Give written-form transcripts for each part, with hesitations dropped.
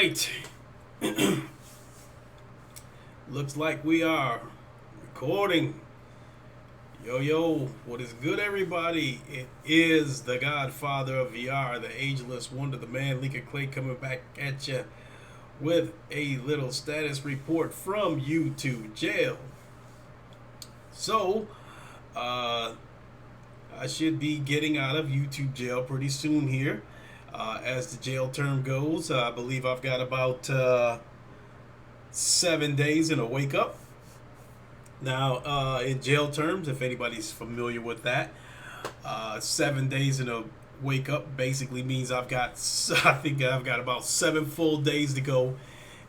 right. Looks like we are recording. Yo, yo, what is good, everybody? It is the Godfather of VR, the ageless wonder, the man, Leaker Clay, coming back at you with a little status report from YouTube jail. So, uh, I should be getting out of YouTube jail pretty soon here. As the jail term goes, I believe I've got about 7 days in a wake up. Now, in jail terms, if anybody's familiar with that, 7 days in a wake up basically means I think I've got about 7 full days to go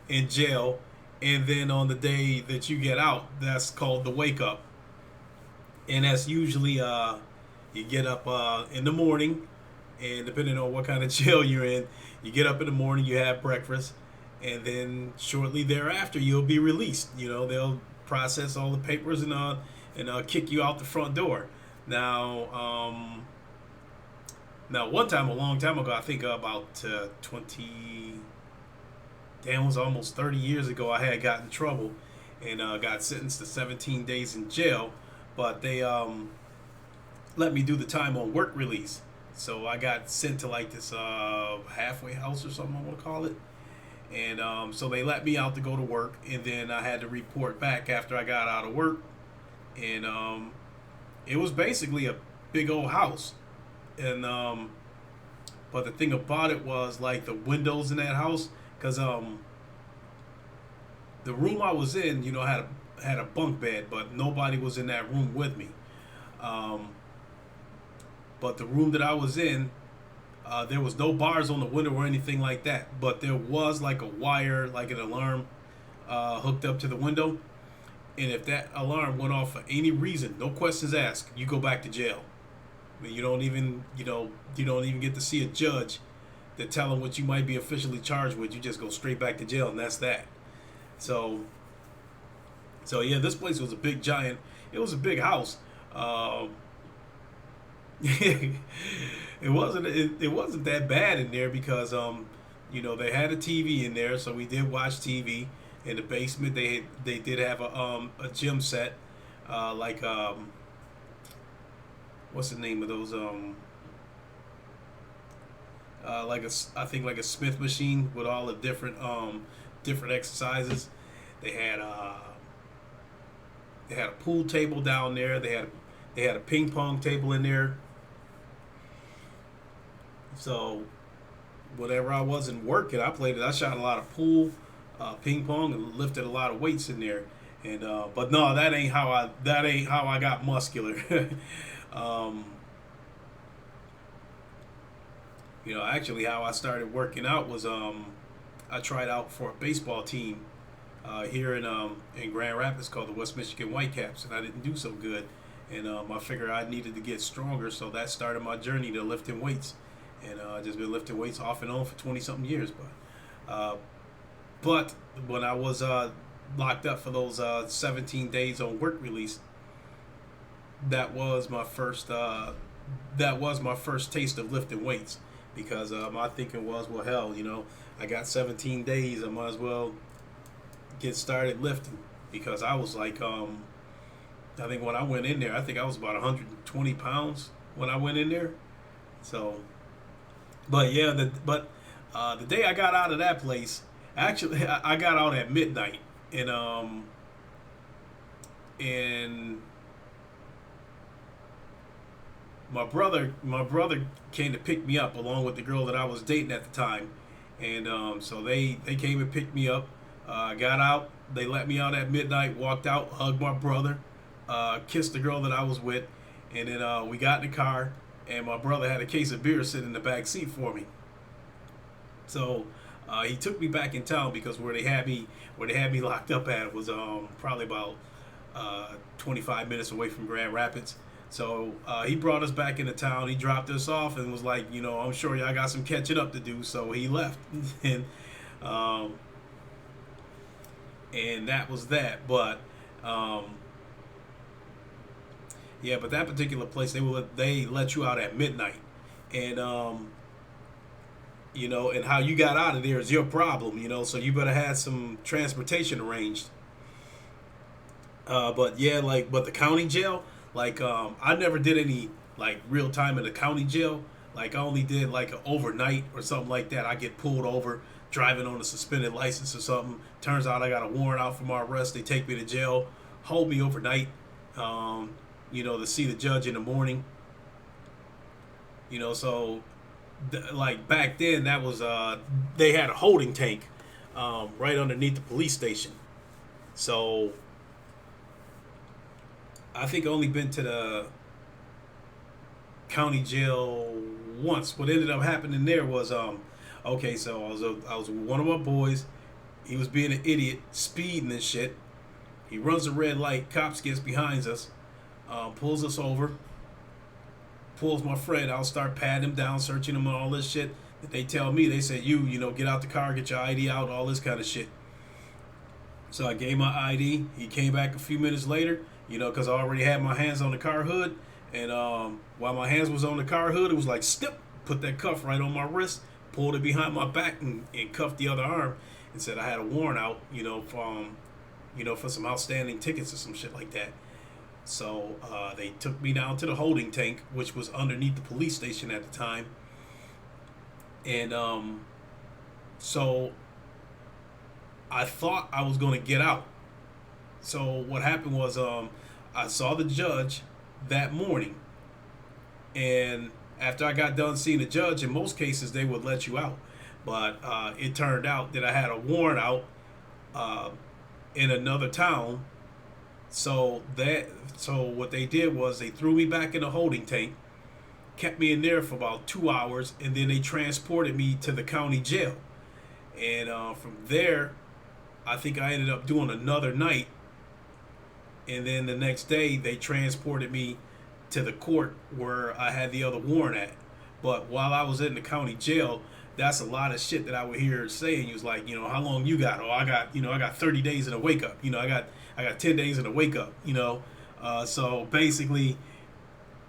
in jail. And then on the day that you get out, that's called the wake up. And that's usually, you get up in the morning, and depending on what kind of jail you're in, you get up in the morning, you have breakfast, and then shortly thereafter you'll be released. They'll process all the papers and kick you out the front door. Now one time, a long time ago, I think about 20, damn, it was almost 30 years ago, I had gotten in trouble and got sentenced to 17 days in jail, but they let me do the time on work release. So I got sent to like this halfway house or something, I want to call it. And so they let me out to go to work, and then I had to report back after I got out of work. And it was basically a big old house. And but the thing about it was like the windows in that house, because the room I was in, had a bunk bed, but nobody was in that room with me. But the room that I was in, there was no bars on the window or anything like that. But there was like a wire, like an alarm, hooked up to the window. And if that alarm went off for any reason, no questions asked, you go back to jail. I mean, you don't even get to see a judge to tell him what you might be officially charged with. You just go straight back to jail, and that's that. So yeah, this place was a big giant. It was a big house. It wasn't that bad in there because they had a TV in there, so we did watch TV in the basement. They did have a gym set, like what's the name of those I think like a Smith machine with all the different exercises. They had a pool table down there. They had a ping pong table in there. So whenever I wasn't working, I played it. I shot a lot of pool, ping pong, and lifted a lot of weights in there. And but no, that ain't how I got muscular. um, Actually, how I started working out was I tried out for a baseball team here in Grand Rapids called the West Michigan Whitecaps, and I didn't do so good. And I figured I needed to get stronger, so that started my journey to lifting weights. And I just been lifting weights off and on for 20 something years. But when I was locked up for those 17 days on work release, that was my first taste of lifting weights, because my thinking was, well, hell, I got 17 days, I might as well get started lifting, because I was like, I think when I went in there, I think I was about 120 pounds when I went in there. So, but yeah, the day I got out of that place, actually, I got out at midnight, and my brother came to pick me up along with the girl that I was dating at the time, and so they came and picked me up. Got out, they let me out at midnight, walked out, hugged my brother, kissed the girl that I was with, and then we got in the car, and my brother had a case of beer sitting in the back seat for me. So he took me back in town, because where they had me locked up at was probably about 25 minutes away from Grand Rapids. So he brought us back into town. He dropped us off and was like, I'm sure y'all got some catching up to do. So he left, and that was that. But yeah, but that particular place, they let you out at midnight, and and how you got out of there is your problem, so you better have some transportation arranged. But yeah, but the county jail, I never did any like real time in the county jail. Like I only did like an overnight or something like that. I get pulled over driving on a suspended license or something. Turns out I got a warrant out for my arrest. They take me to jail, hold me overnight, to see the judge in the morning. So like back then that was they had a holding tank right underneath the police station. So I think I only been to the county jail once. What ended up happening there was okay, so I was with one of my boys. He was being an idiot, speeding and shit. He runs a red light. Cops gets behind us, pulls us over, pulls my friend out, start patting him down, searching him and all this shit. They tell me, they said, get out the car, get your ID out, all this kind of shit. So I gave my ID. He came back a few minutes later, because I already had my hands on the car hood. And while my hands was on the car hood, it was like, snip, put that cuff right on my wrist, pulled it behind my back and cuffed the other arm and said I had a warrant out, for some outstanding tickets or some shit like that. So they took me down to the holding tank, which was underneath the police station at the time. And so I thought I was going to get out. So what happened was I saw the judge that morning. And after I got done seeing the judge, in most cases they would let you out. But it turned out that I had a warrant out in another town. So what they did was they threw me back in the holding tank, kept me in there for about 2 hours, and then they transported me to the county jail. And from there, I think I ended up doing another night. And then the next day, they transported me to the court where I had the other warrant at. But while I was in the county jail, that's a lot of shit that I would hear saying. He was like, how long you got? Oh, I got 30 days in a wake up. I got 10 days in a wake up. So basically,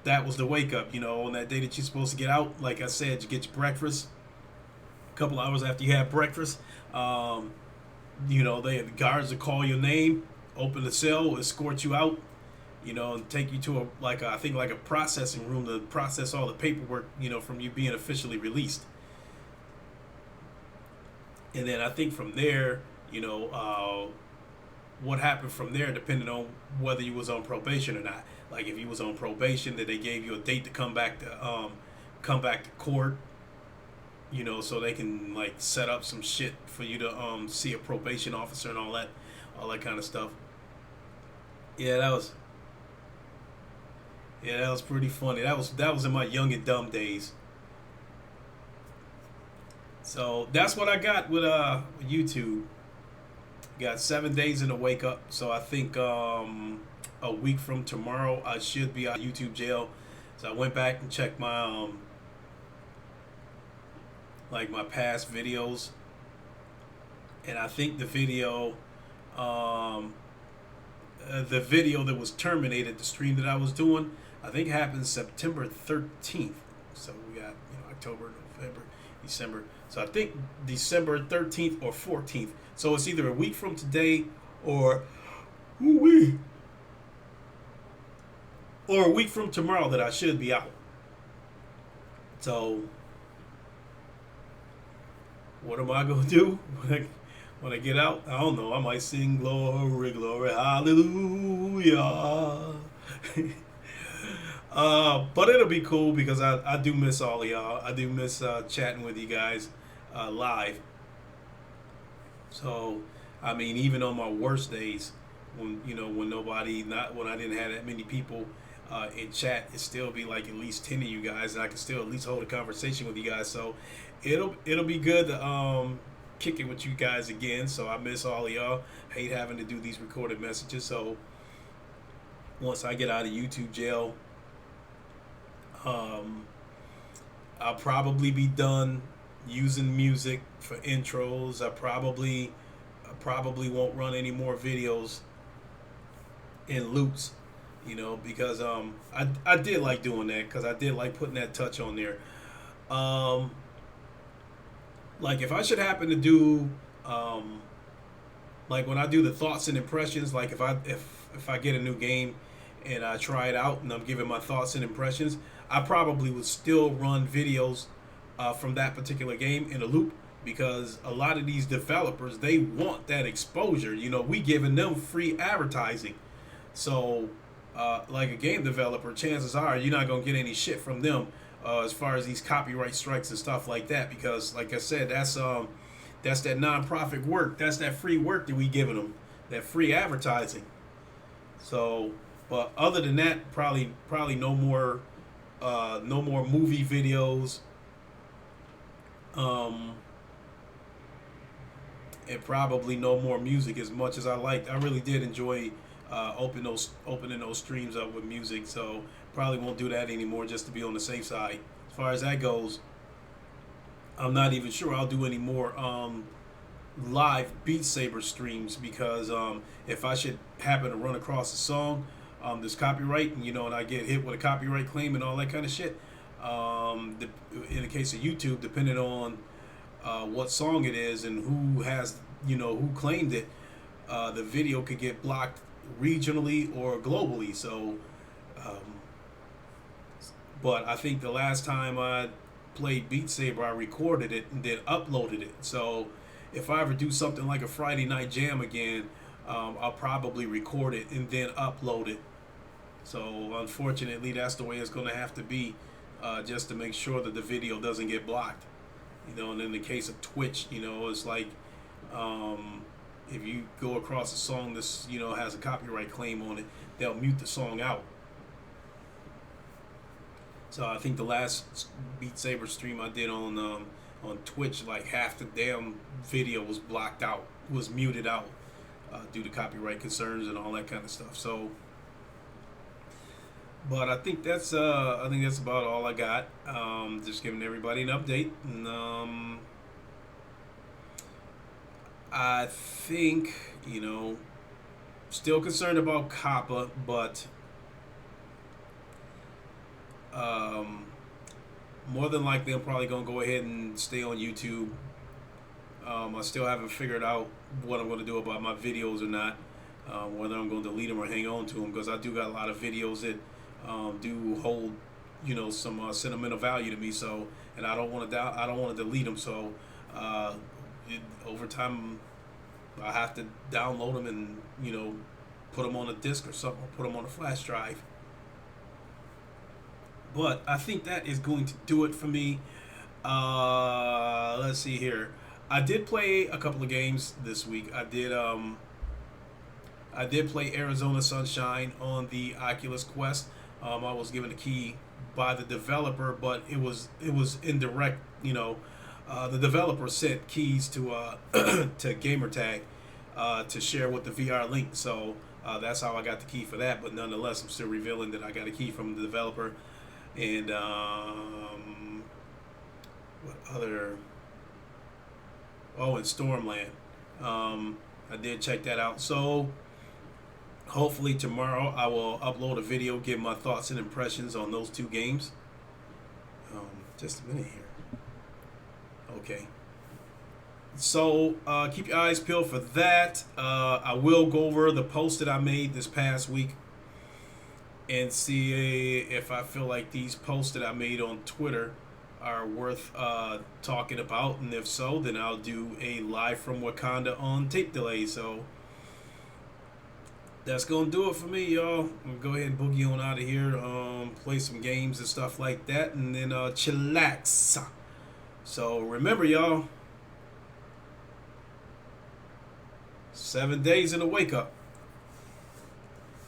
that was the wake up. On that day that you're supposed to get out, like I said, you get your breakfast. A couple hours after you have breakfast, the guards will call your name, open the cell, escort you out, and take you to a processing room to process all the paperwork, from you being officially released. And then I think from there, what happened from there depended on whether you was on probation or not. Like if you was on probation, that they gave you a date to come back to court, so they can like set up some shit for you to see a probation officer and all that kind of stuff. Yeah, that was pretty funny. That was in my young and dumb days. So that's what I got with YouTube. Got 7 days in the wake up. So I think a week from tomorrow I should be out of YouTube jail. So I went back and checked my my past videos, and I think the video that was terminated, the stream that I was doing, I think happened September 13th. So we got October, November, December. So I think December 13th or 14th. So it's either a week from today or a week from tomorrow that I should be out. So what am I gonna do when I get out? I don't know. I might sing glory, glory, hallelujah. But it'll be cool because I do miss all of y'all. I do miss chatting with you guys live. So, I mean, even on my worst days, when when I didn't have that many people in chat, it still be like at least 10 of you guys, and I can still at least hold a conversation with you guys. So, it'll be good to kick it with you guys again. So I miss all of y'all. Hate having to do these recorded messages. So once I get out of YouTube jail, I'll probably be done using music for intros. I probably won't run any more videos in loops, because I did like doing that, because I did like putting that touch on there. like if I should happen to do um, like when I do the thoughts and impressions, like if I get a new game and I try it out and I'm giving my thoughts and impressions, I probably would still run videos from that particular game in a loop, because a lot of these developers, they want that exposure. You know, we giving them free advertising, so like a game developer, chances are you're not gonna get any shit from them as far as these copyright strikes and stuff like that, because like I said, that's that nonprofit work. That's that free work that we giving them, that free advertising. So, but other than that, probably no more movie videos, um, and probably no more music. As much as I really did enjoy opening those streams up with music. So probably won't do that anymore, just to be on the safe side. As far as that goes, I'm not even sure I'll do any more live Beat Saber streams, because if I should happen to run across a song that's copyright, and and I get hit with a copyright claim and all that kind of shit, in the case of YouTube, depending on what song it is and who has who claimed it, the video could get blocked regionally or globally. So, um, but I think the last time I played Beat Saber, I recorded it and then uploaded it. So if I ever do something like a Friday Night Jam again, I'll probably record it and then upload it. So unfortunately, that's the way it's going to have to be, just to make sure that the video doesn't get blocked. And in the case of Twitch, it's like if you go across a song that's has a copyright claim on it, they'll mute the song out. So I think the last Beat Saber stream I did on Twitch, like half the damn video was blocked out, was muted out due to copyright concerns and all that kind of stuff. So, but I think that's about all I got. Just giving everybody an update, and I think still concerned about Kappa, but more than likely I'm probably gonna go ahead and stay on YouTube. I still haven't figured out what I'm gonna do about my videos or not, whether I'm gonna delete them or hang on to them, because I do got a lot of videos that do hold some sentimental value to me. So, and I don't want to delete them. So over time I have to download them and put them on a disc or something, or put them on a flash drive. But I think that is going to do it for me. Let's see here. I did play a couple of games this week. I did play Arizona Sunshine on the Oculus Quest. I was given a key by the developer, but it was indirect. The developer sent keys to to Gamertag to share with the VR link. So that's how I got the key for that. But nonetheless, I'm still revealing that I got a key from the developer. And what other? Oh, and Stormland. I did check that out. So hopefully tomorrow I will upload a video, give my thoughts and impressions on those two games. Just a minute here. Okay. So keep your eyes peeled for that. I will go over the post that I made this past week and see if I feel like these posts that I made on Twitter are worth talking about, and if so, then I'll do a live from Wakanda on tape delay. So that's gonna do it for me, y'all. I'm gonna go ahead and boogie on out of here, play some games and stuff like that, and then chillax. So remember, y'all, 7 days in a wake up.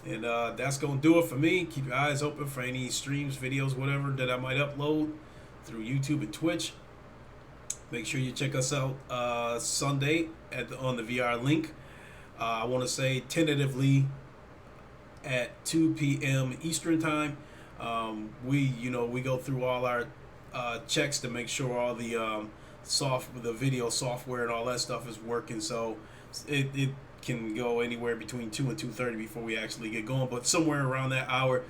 And that's going to do it for me. Keep your eyes open for any streams, videos, whatever that I might upload through YouTube and Twitch. Make sure you check us out Sunday on the VR link. I want to say tentatively at 2 p.m. Eastern time. We go through all our checks to make sure all the the video software and all that stuff is working. So it can go anywhere between 2 and 2:30 before we actually get going, but somewhere around that hour.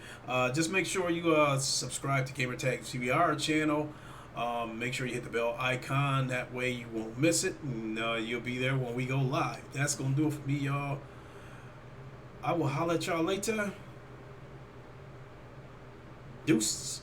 Just make sure you subscribe to Gamertag CBR channel. Make sure you hit the bell icon. That way you won't miss it, and you'll be there when we go live. That's gonna do it for me, y'all. I will holler at y'all later. Deuces.